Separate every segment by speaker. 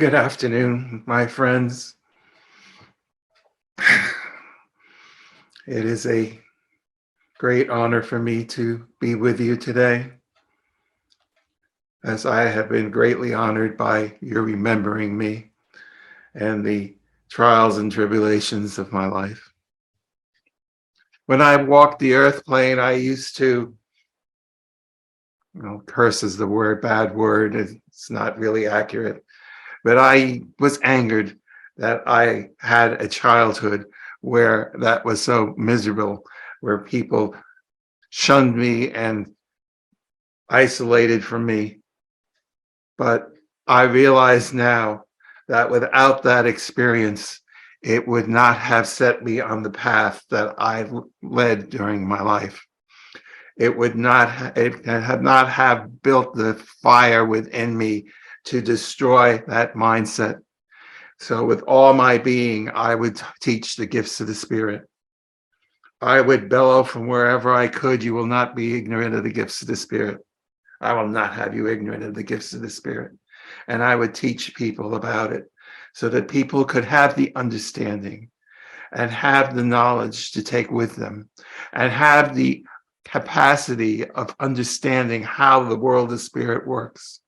Speaker 1: Good afternoon, my friends. It is a great honor for me to be with you today, as I have been greatly honored by your remembering me and the trials and tribulations of my life. When I walked the earth plane, I used to, curse is the word, bad word, it's not really accurate, but I was angered that I had a childhood where that was so miserable, where people shunned me and isolated from me. But I realize now that without that experience, it would not have set me on the path that I led during my life. It would not, it had not have built the fire within me to destroy that mindset. So with all my being, I would teach the gifts of the Spirit. I would bellow from wherever I could, you will not be ignorant of the gifts of the Spirit. I will not have you ignorant of the gifts of the Spirit. And I would teach people about it so that people could have the understanding and have the knowledge to take with them and have the capacity of understanding how the world of spirit works.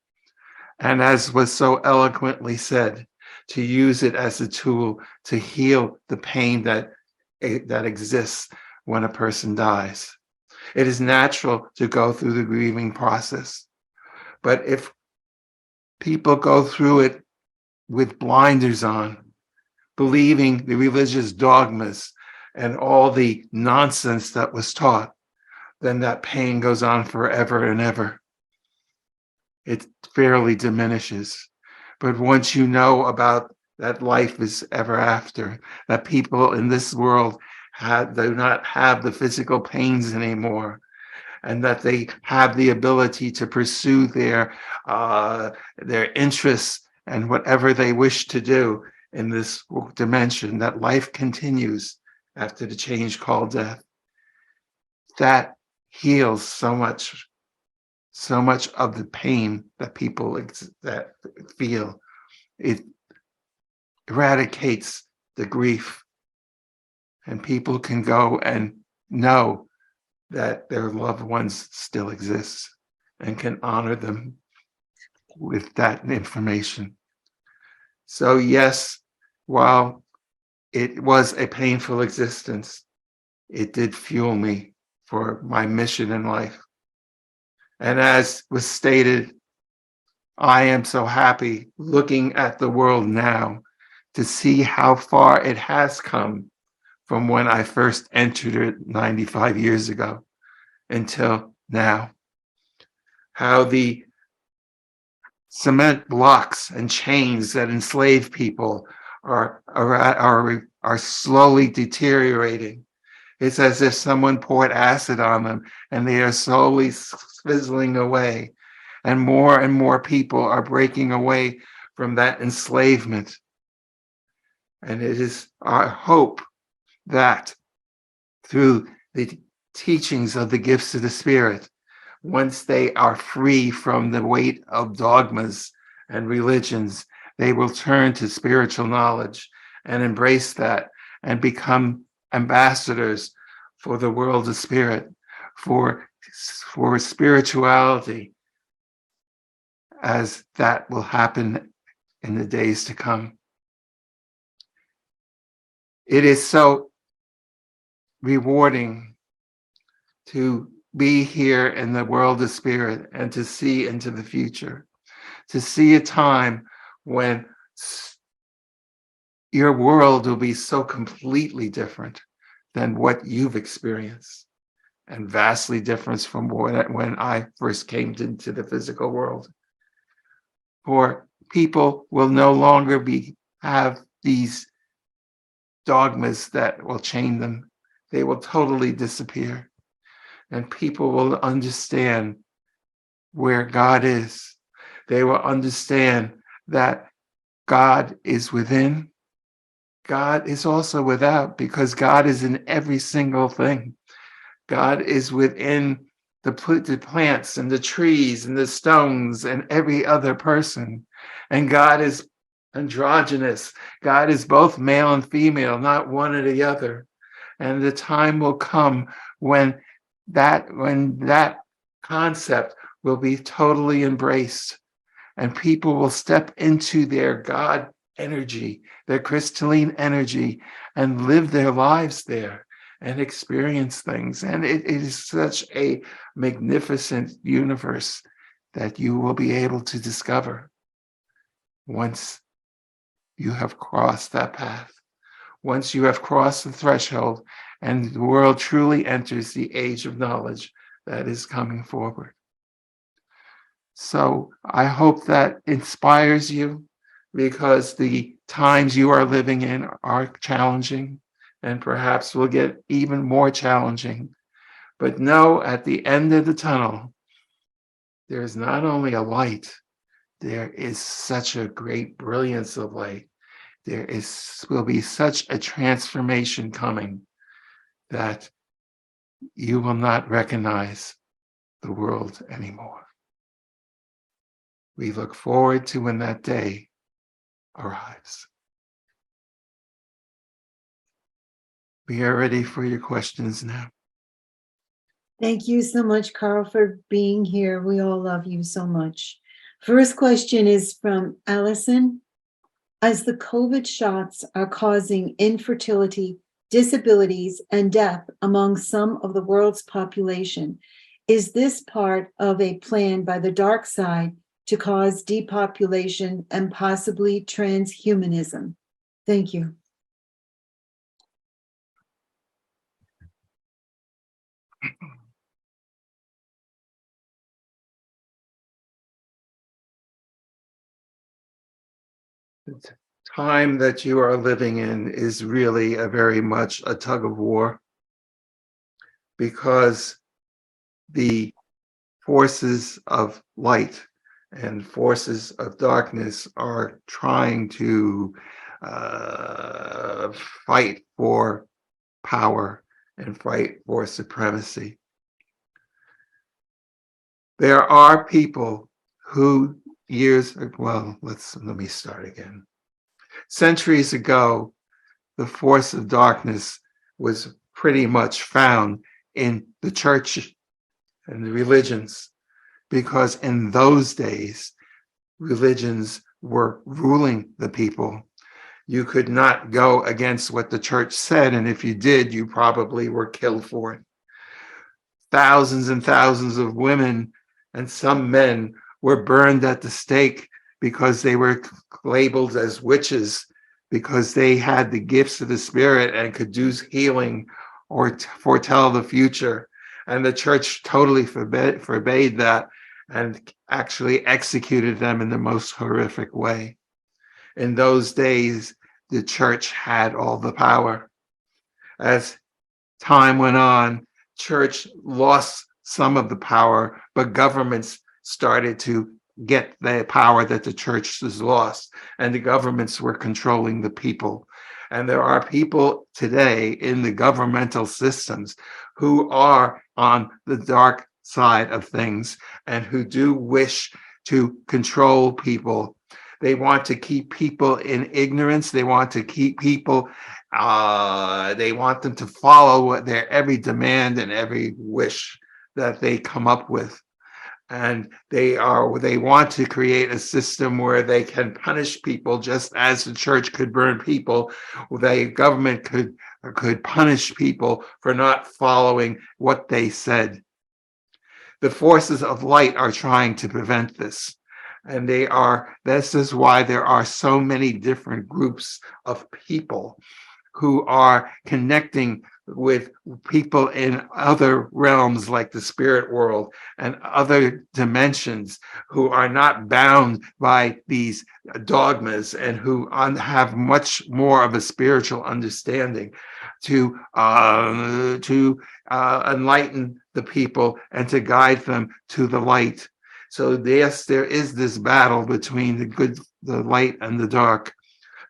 Speaker 1: And as was so eloquently said, to use it as a tool to heal the pain that exists when a person dies. It is natural to go through the grieving process. But if people go through it with blinders on, believing the religious dogmas and all the nonsense that was taught, then that pain goes on forever and ever. It fairly diminishes. But once you know about that life is ever after, that people in this world do not have the physical pains anymore, and that they have the ability to pursue their interests and whatever they wish to do in this dimension, that life continues after the change called death. That heals so much of the pain that people that feel. It eradicates the grief, and people can go and know that their loved ones still exist and can honor them with that information. So yes, while it was a painful existence, it did fuel me for my mission in life. And as was stated, I am so happy looking at the world now to see how far it has come from when I first entered it 95 years ago until now. How the cement blocks and chains that enslave people are slowly deteriorating. It's as if someone poured acid on them and they are slowly fizzling away. And more people are breaking away from that enslavement. And it is our hope that through the teachings of the gifts of the Spirit, once they are free from the weight of dogmas and religions, they will turn to spiritual knowledge and embrace that and become ambassadors for the world of spirit, for spirituality, as that will happen in the days to come. It is so rewarding to be here in the world of spirit and to see into the future, to see a time when your world will be so completely different than what you've experienced, and vastly different from when I first came into the physical world. For people will no longer have these dogmas that will chain them. They will totally disappear. And people will understand where God is. They will understand that God is within. God is also without, because God is in every single thing. God is within the plants and the trees and the stones and every other person. And God is androgynous. God is both male and female, not one or the other. And the time will come when that concept will be totally embraced, and people will step into their God energy, their crystalline energy, and live their lives there and experience things. And it is such a magnificent universe that you will be able to discover once you have crossed that path. Once you have crossed the threshold and the world truly enters the age of knowledge that is coming forward. So I hope that inspires you, because the times you are living in are challenging and perhaps will get even more challenging. But know at the end of the tunnel, there is not only a light, there is such a great brilliance of light. Will be such a transformation coming that you will not recognize the world anymore. We look forward to when that day arrives. We are ready for your questions now.
Speaker 2: Thank you so much, Carl, for being here. We all love you so much. First question is from Allison. As the COVID shots are causing infertility, disabilities, and death among some of the world's population, is this part of a plan by the dark side to cause depopulation and possibly transhumanism? Thank you.
Speaker 1: The time that you are living in is really a very much a tug of war, because the forces of light and forces of darkness are trying to fight for power and fight for supremacy. There are people who let me start again. Centuries ago, the force of darkness was pretty much found in the church and the religions, because in those days, religions were ruling the people. You could not go against what the church said, and if you did, you probably were killed for it. Thousands and thousands of women and some men were burned at the stake because they were labeled as witches, because they had the gifts of the spirit and could do healing or foretell the future. And the church totally forbade that and actually executed them in the most horrific way. In those days, the church had all the power. As time went on, church lost some of the power, but governments started to get the power that the church has lost, and the governments were controlling the people. And there are people today in the governmental systems who are on the dark side of things and who do wish to control people. They want to keep people in ignorance. They want to keep people, they want them to follow their every demand and every wish that they come up with. And they want to create a system where they can punish people just as the church could burn people. The government could punish people for not following what they said. The forces of light are trying to prevent this. And this is why there are so many different groups of people who are connecting with people in other realms like the spirit world and other dimensions, who are not bound by these dogmas and who have much more of a spiritual understanding to enlighten the people and to guide them to the light. So yes, there is this battle between the light and the dark.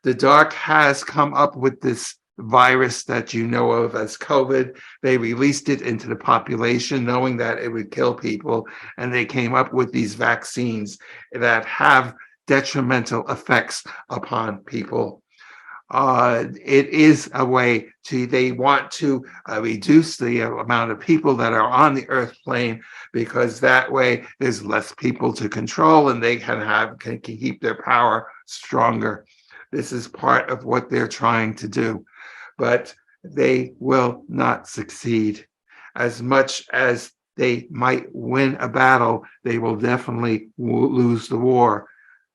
Speaker 1: The dark has come up with this virus that you know of as COVID. They released it into the population knowing that it would kill people, and they came up with these vaccines that have detrimental effects upon people. It is a way they want to reduce the amount of people that are on the earth plane, because that way there's less people to control and they can keep their power stronger. This is part of what they're trying to do, but they will not succeed. As much as they might win a battle, they will definitely lose the war.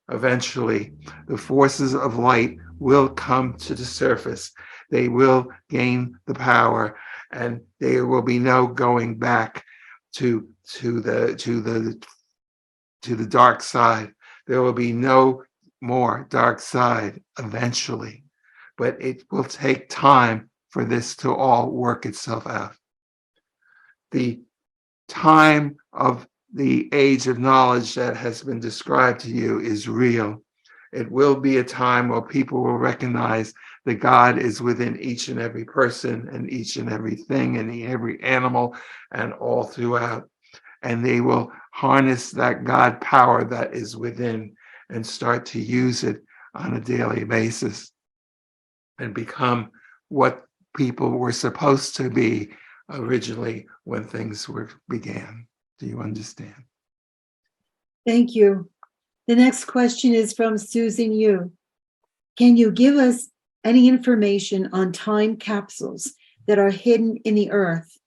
Speaker 1: Eventually, the forces of light will come to the surface. They will gain the power, and there will be no going back to the dark side. There will be no more dark side eventually, but it will take time for this to all work itself out. The time of the age of knowledge that has been described to you is real. It will be a time where people will recognize that God is within each and every person and each and everything and every animal and all throughout. And they will harness that God power that is within and start to use it on a daily basis and become what people were supposed to be originally when things began. Do you understand?
Speaker 2: Thank you. The next question is from Susan Yu. Can you give us any information on time capsules that are hidden in the earth?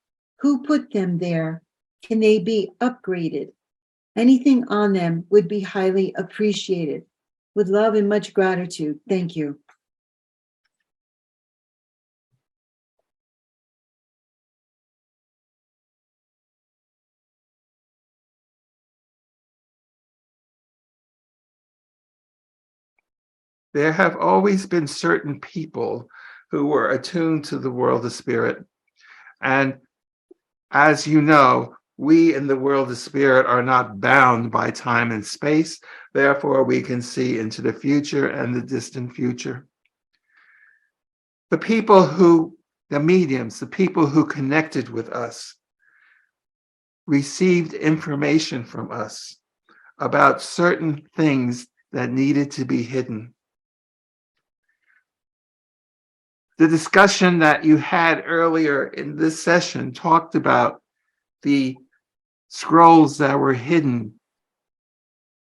Speaker 2: Who put them there? Can they be upgraded? Anything on them would be highly appreciated. With love and much gratitude. Thank you.
Speaker 1: There have always been certain people who were attuned to the world of spirit. And as you know, we in the world of spirit are not bound by time and space. Therefore, we can see into the future and the distant future. The mediums, the people who connected with us, received information from us about certain things that needed to be hidden. The discussion that you had earlier in this session talked about the scrolls that were hidden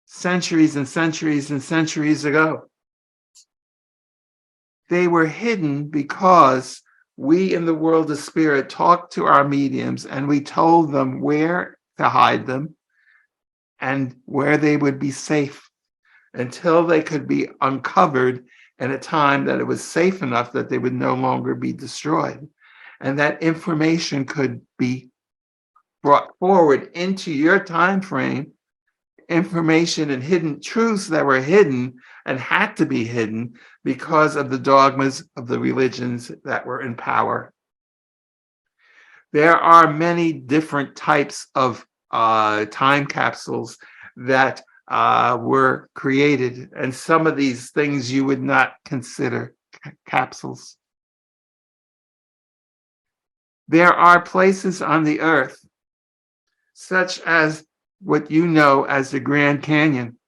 Speaker 1: centuries and centuries and centuries ago. They were hidden because we in the world of spirit talked to our mediums and we told them where to hide them and where they would be safe until they could be uncovered at a time that it was safe enough that they would no longer be destroyed. And that information could be brought forward into your time frame, information and hidden truths that were hidden and had to be hidden because of the dogmas of the religions that were in power. There are many different types of time capsules that were created, and some of these things you would not consider capsules. There are places on the earth, such as what you know as the Grand Canyon.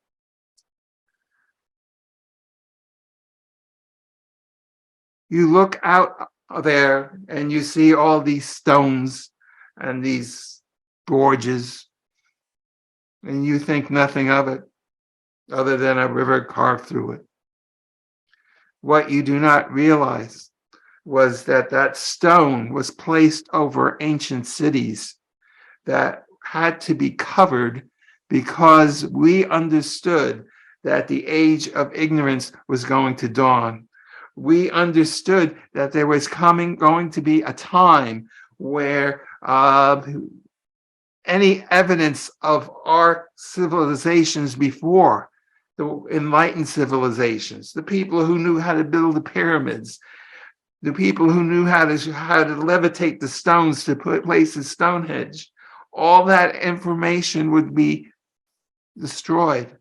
Speaker 1: You look out there and you see all these stones and these gorges, and you think nothing of it other than a river carved through it. What you do not realize was that that stone was placed over ancient cities that had to be covered because we understood that the age of ignorance was going to dawn. We understood that there was going to be a time where any evidence of our civilizations before, the enlightened civilizations, the people who knew how to build the pyramids, the people who knew how to levitate the stones to put places Stonehenge, all that information would be destroyed.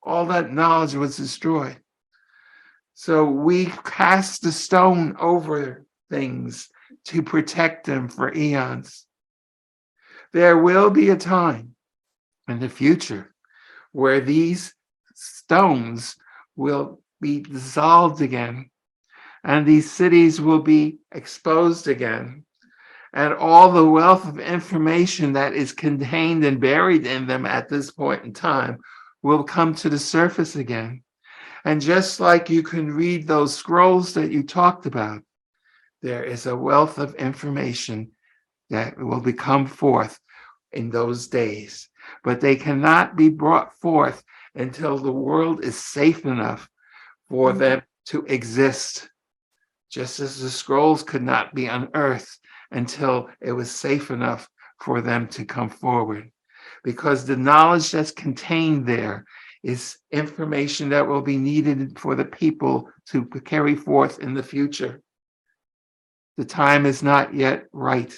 Speaker 1: All that knowledge was destroyed. So we cast the stone over things to protect them for eons. There will be a time in the future where these stones will be dissolved again, and these cities will be exposed again. And all the wealth of information that is contained and buried in them at this point in time will come to the surface again. And just like you can read those scrolls that you talked about, there is a wealth of information that will become forth in those days. But they cannot be brought forth until the world is safe enough for them to exist. Just as the scrolls could not be unearthed until it was safe enough for them to come forward. Because the knowledge that's contained there is information that will be needed for the people to carry forth in the future. The time is not yet right.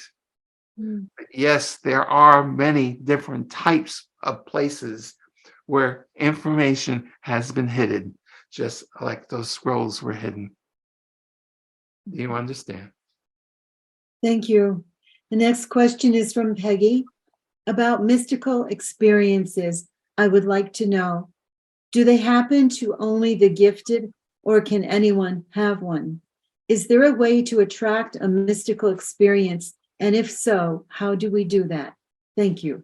Speaker 1: But yes, there are many different types of places where information has been hidden, just like those scrolls were hidden. Do you understand?
Speaker 2: Thank you. The next question is from Peggy. About mystical experiences, I would like to know, do they happen to only the gifted, or can anyone have one? Is there a way to attract a mystical experience? And if so, how do we do that? Thank you.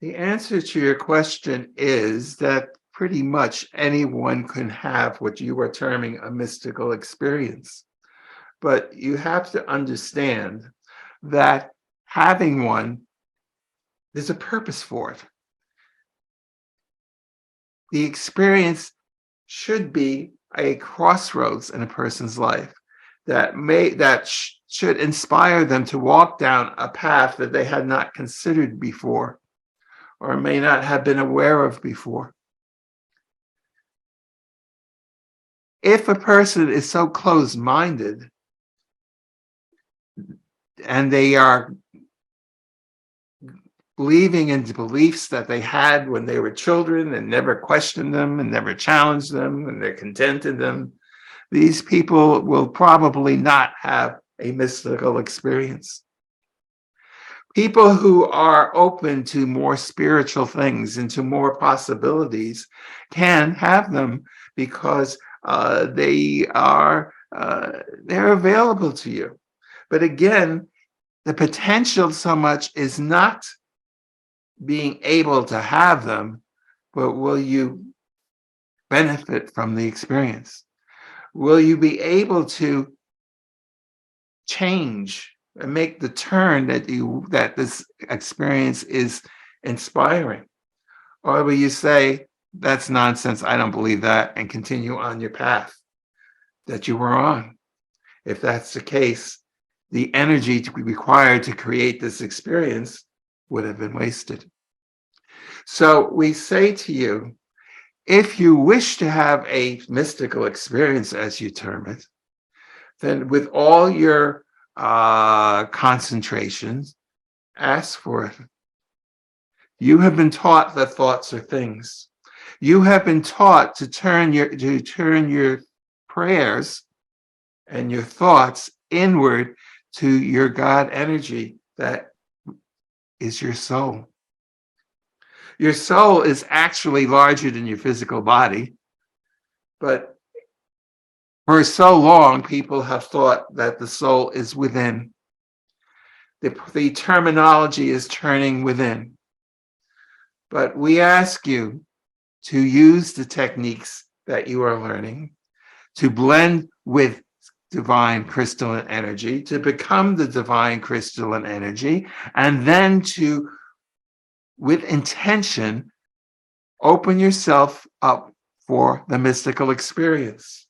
Speaker 1: The answer to your question is that pretty much anyone can have what you are terming a mystical experience. But you have to understand that having one, there's a purpose for it. The experience should be a crossroads in a person's life that should inspire them to walk down a path that they had not considered before, or may not have been aware of before. If a person is so closed-minded and they are believing in beliefs that they had when they were children and never questioned them and never challenged them and they're content in them, these people will probably not have a mystical experience. People who are open to more spiritual things and to more possibilities can have them because they're available to you. But again, the potential so much is not being able to have them, but will you benefit from the experience? Will you be able to change and make the turn that this experience is inspiring? Or will you say, that's nonsense, I don't believe that, and continue on your path that you were on? If that's the case, the energy to be required to create this experience would have been wasted. So we say to you, if you wish to have a mystical experience, as you term it, then with all your concentrations, ask for it. You have been taught that thoughts are things. You have been taught to turn your prayers and your thoughts inward to your God energy that is your soul. Your soul is actually larger than your physical body, but for so long, people have thought that the soul is within. The terminology is turning within. But we ask you to use the techniques that you are learning, to blend with divine crystalline energy, to become the divine crystalline energy, and then to, with intention, open yourself up for the mystical experience.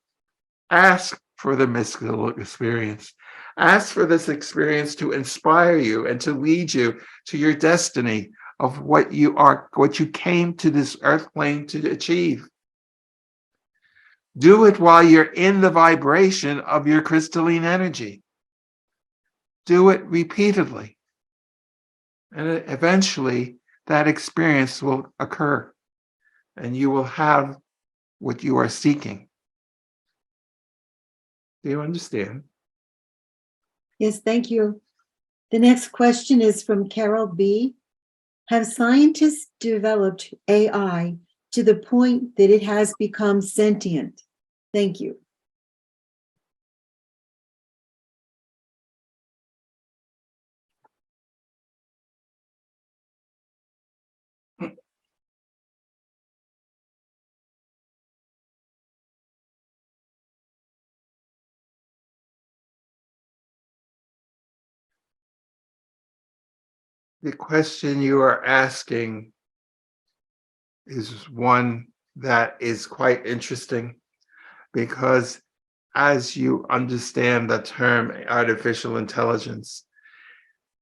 Speaker 1: Ask for the mystical experience. Ask for this experience to inspire you and to lead you to your destiny of what you came to this earth plane to achieve. Do it while you're in the vibration of your crystalline energy. Do it repeatedly. And eventually that experience will occur and you will have what you are seeking. Do you understand?
Speaker 2: Yes, thank you. The next question is from Carol B. Have scientists developed AI to the point that it has become sentient? Thank you.
Speaker 1: The question you are asking is one that is quite interesting because as you understand the term artificial intelligence,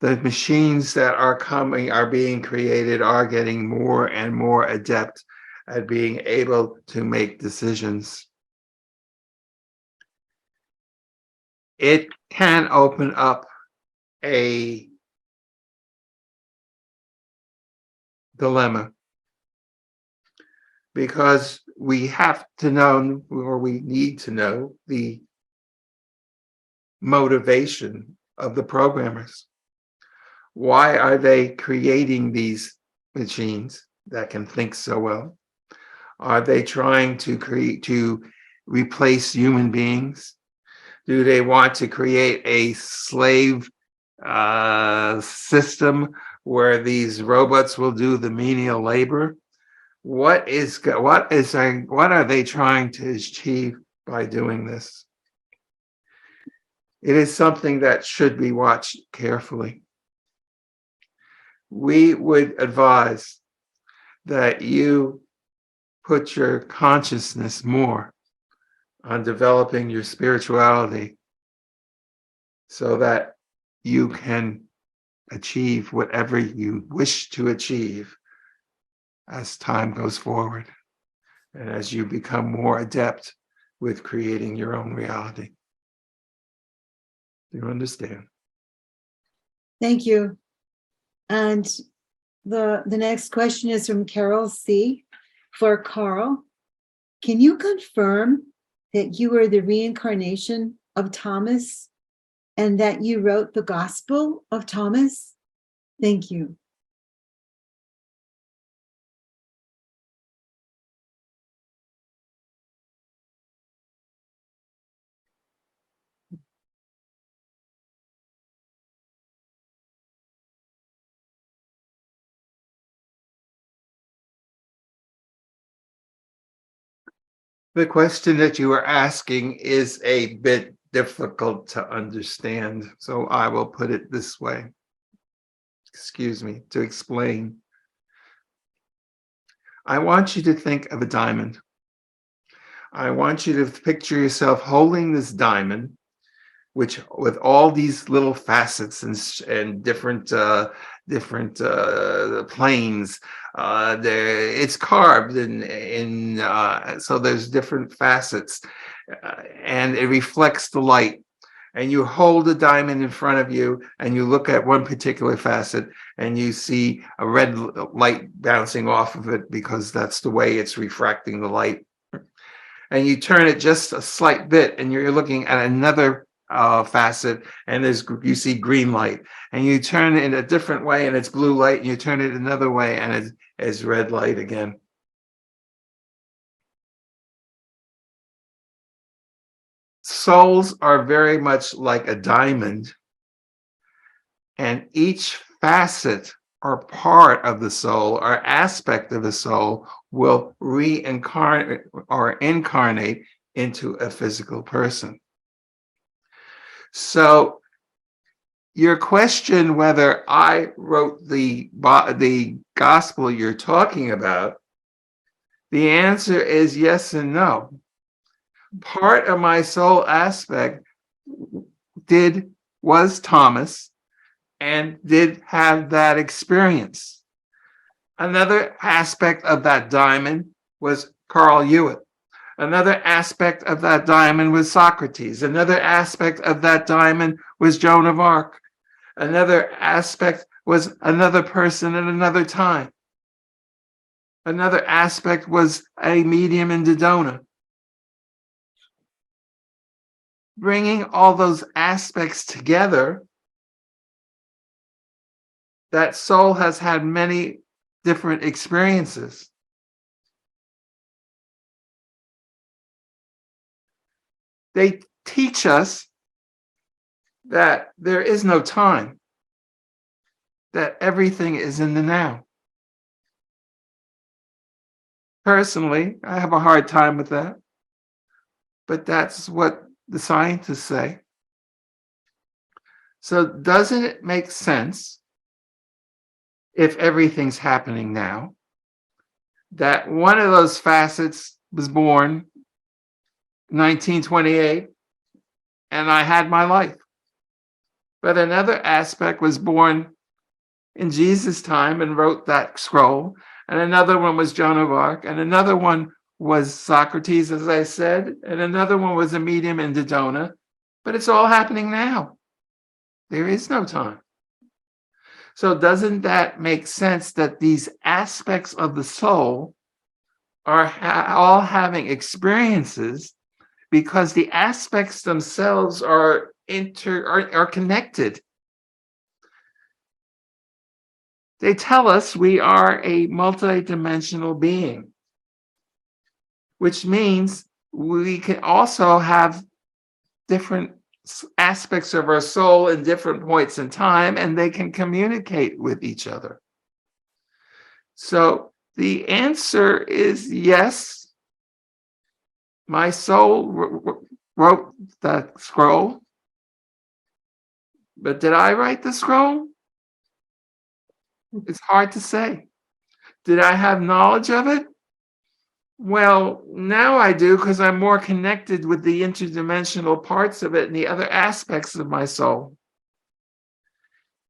Speaker 1: the machines that are being created are getting more and more adept at being able to make decisions. It can open up a dilemma because we have to know, or we need to know, the motivation of the programmers. Why are they creating these machines that can think so well? Are they trying to replace human beings? Do they want to create a slave system where these robots will do the menial labor? What are they trying to achieve by doing this? It is something that should be watched carefully. We would advise that you put your consciousness more on developing your spirituality so that you can achieve whatever you wish to achieve as time goes forward and as you become more adept with creating your own reality. Do you understand?
Speaker 2: Thank you. And the next question is from Carol C. For Carl. Can you confirm that you are the reincarnation of Thomas and that you wrote the Gospel of Thomas? Thank you.
Speaker 1: The question that you are asking is a bit difficult to understand, so I will put it this way. Excuse me, to explain. I want you to think of a diamond. I want you to picture yourself holding this diamond, which with all these little facets and different planes. It's carved in so there's different facets, and it reflects the light. And you hold the diamond in front of you, and you look at one particular facet, and you see a red light bouncing off of it because that's the way it's refracting the light. And you turn it just a slight bit, and you're looking at another facet, and you see green light, and you turn it in a different way, and it's blue light, and you turn it another way, and it's red light again. Souls are very much like a diamond, and each facet or part of the soul or aspect of the soul will reincarnate or incarnate into a physical person. So your question whether I wrote the gospel you're talking about, the answer is yes and no. Part of my soul aspect was Thomas and did have that experience. Another aspect of that diamond was Carl Hewitt. Another aspect of that diamond was Socrates. Another aspect of that diamond was Joan of Arc. Another aspect was another person at another time. Another aspect was a medium in Dodona. Bringing all those aspects together, that soul has had many different experiences. They teach us that there is no time, that everything is in the now. Personally, I have a hard time with that, but that's what the scientists say. So doesn't it make sense, if everything's happening now, that one of those facets was born 1928 and I had my life, but another aspect was born in Jesus' time and wrote that scroll, and another one was Joan of Arc, and another one was Socrates, as I said, and another one was a medium in Dodona, but it's all happening now. There is no time. So doesn't that make sense that these aspects of the soul are all having experiences, because the aspects themselves are connected? They tell us we are a multidimensional being, which means we can also have different aspects of our soul in different points in time, and they can communicate with each other. So the answer is yes. My soul wrote the scroll, but did I write the scroll? It's hard to say. Did I have knowledge of it? Well, now I do, because I'm more connected with the interdimensional parts of it and the other aspects of my soul.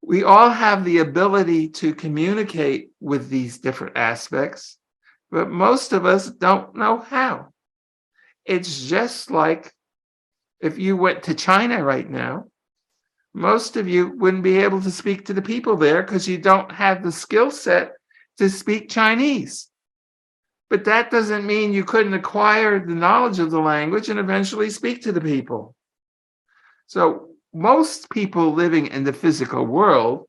Speaker 1: We all have the ability to communicate with these different aspects, but most of us don't know how. It's just like if you went to China right now, most of you wouldn't be able to speak to the people there because you don't have the skill set to speak Chinese. But that doesn't mean you couldn't acquire the knowledge of the language and eventually speak to the people. So most people living in the physical world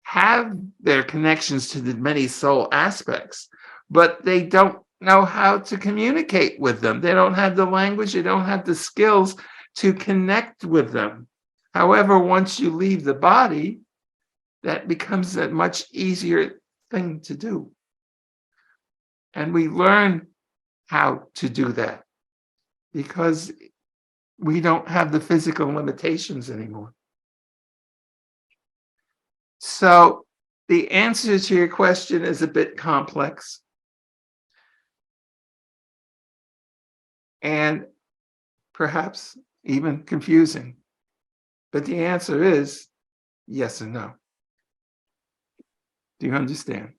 Speaker 1: have their connections to the many soul aspects, but they don't know how to communicate with them. They don't have the language, they don't have the skills to connect with them. However, once you leave the body, that becomes a much easier thing to do. And we learn how to do that because we don't have the physical limitations anymore. So the answer to your question is a bit complex. And perhaps even confusing. But the answer is yes and no. Do you understand?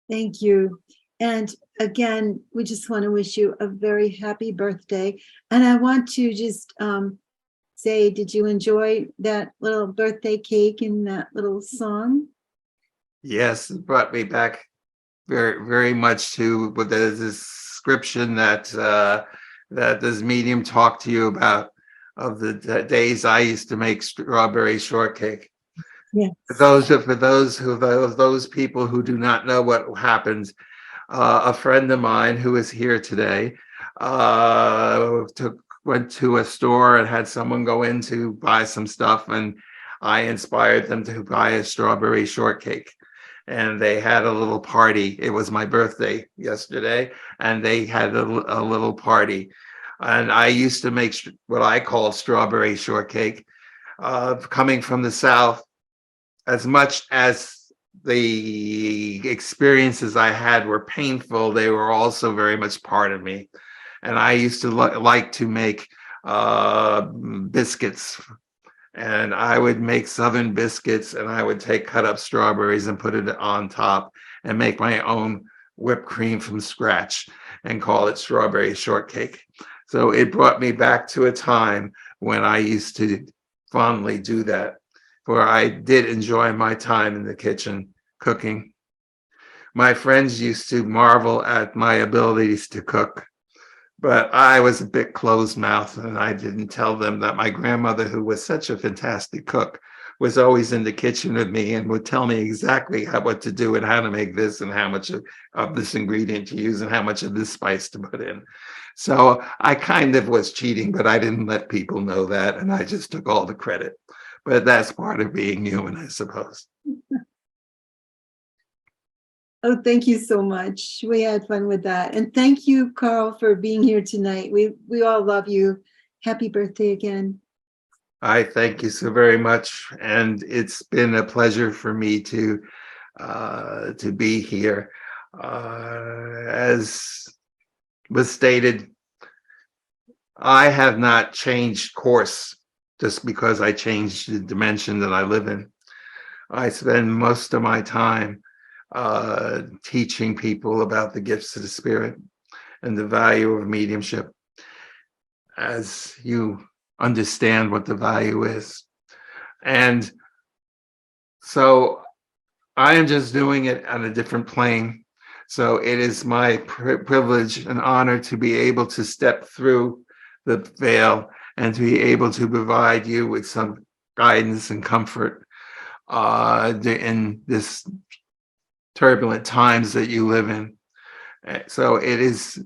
Speaker 2: Thank you. And again, we just want to wish you a very happy birthday. And I want to just say, did you enjoy that little birthday cake and that little song?
Speaker 1: Yes, it brought me back very, very much to the description that that this medium talked to you about, of the days I used to make strawberry shortcake.
Speaker 2: Yes.
Speaker 1: For those people who do not know what happened, a friend of mine who is here today went to a store and had someone go in to buy some stuff, and I inspired them to buy a strawberry shortcake. And they had a little party. It was my birthday yesterday, and they had a little party. And I used to make what I call strawberry shortcake. Coming from the South, as much as the experiences I had were painful, they were also very much part of me. And I used to like to make biscuits. And I would make Southern biscuits, and I would take cut up strawberries and put it on top and make my own whipped cream from scratch and call it strawberry shortcake. So it brought me back to a time when I used to fondly do that, where I did enjoy my time in the kitchen cooking. My friends used to marvel at my abilities to cook, but I was a bit closed-mouthed, and I didn't tell them that my grandmother, who was such a fantastic cook, was always in the kitchen with me and would tell me exactly what to do and how to make this and how much of this ingredient to use and how much of this spice to put in. So I kind of was cheating, but I didn't let people know that, and I just took all the credit. But that's part of being human, I suppose.
Speaker 2: Oh, thank you so much. We had fun with that. And thank you, Carl, for being here tonight. We all love you. Happy birthday again.
Speaker 1: I thank you so very much, and it's been a pleasure for me to be here. As was stated, I have not changed course just because I changed the dimension that I live in. I spend most of my time teaching people about the gifts of the spirit and the value of mediumship as you understand what the value is. And so I am just doing it on a different plane. So it is my privilege and honor to be able to step through the veil and to be able to provide you with some guidance and comfort in this turbulent times that you live in. So it is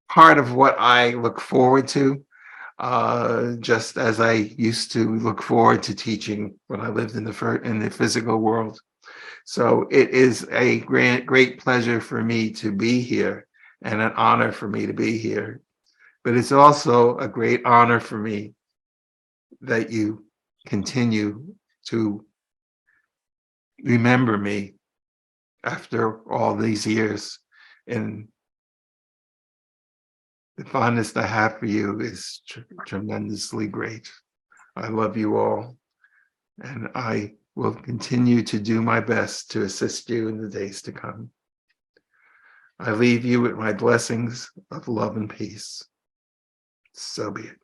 Speaker 1: part of what I look forward to, just as I used to look forward to teaching when I lived in the physical world. So it is a great pleasure for me to be here and an honor for me to be here. But it's also a great honor for me that you continue to remember me after all these years. And the fondness I have for you is tremendously great. I love you all, and I will continue to do my best to assist you in the days to come. I leave you with my blessings of love and peace. So be it.